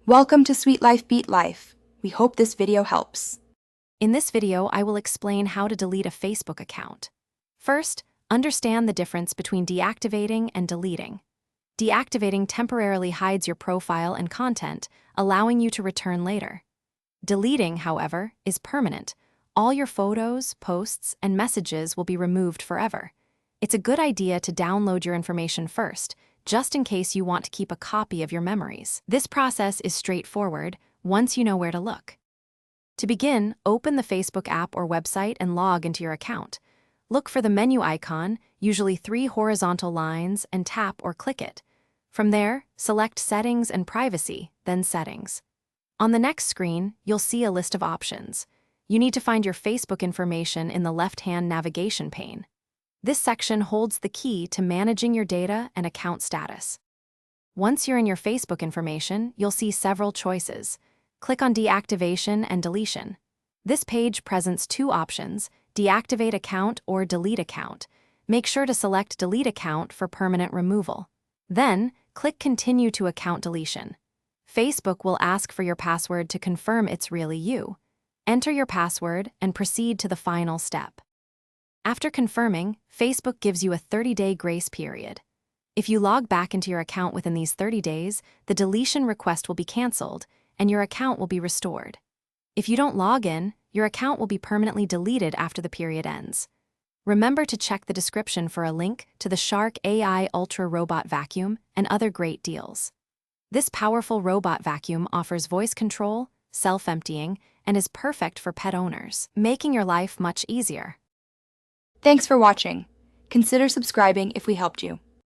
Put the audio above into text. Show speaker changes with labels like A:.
A: Welcome to Sweet Life Beat Life. We hope this video helps.
B: In this video, I will explain how to delete a Facebook account. First, understand the difference between deactivating and deleting. Deactivating temporarily hides your profile and content, allowing you to return later. Deleting, however, is permanent. All your photos, posts, and messages will be removed forever. It's a good idea to download your information first, just in case you want to keep a copy of your memories. This process is straightforward once you know where to look. To begin, open the Facebook app or website and log into your account. Look for the menu icon, usually 3 horizontal lines, and tap or click it. From there, select Settings and Privacy, then Settings. On the next screen, you'll see a list of options. You need to find your Facebook information in the left-hand navigation pane. This section holds the key to managing your data and account status. Once you're in your Facebook information, you'll see several choices. Click on Deactivation and Deletion. This page presents 2 options, Deactivate Account or Delete Account. Make sure to select Delete Account for permanent removal. Then, click Continue to Account Deletion. Facebook will ask for your password to confirm it's really you. Enter your password and proceed to the final step. After confirming, Facebook gives you a 30-day grace period. If you log back into your account within these 30 days, the deletion request will be canceled and your account will be restored. If you don't log in, your account will be permanently deleted after the period ends. Remember to check the description for a link to the Shark AI Ultra Robot Vacuum and other great deals. This powerful robot vacuum offers voice control, self-emptying, and is perfect for pet owners, making your life much easier.
A: Thanks for watching. Consider subscribing if we helped you.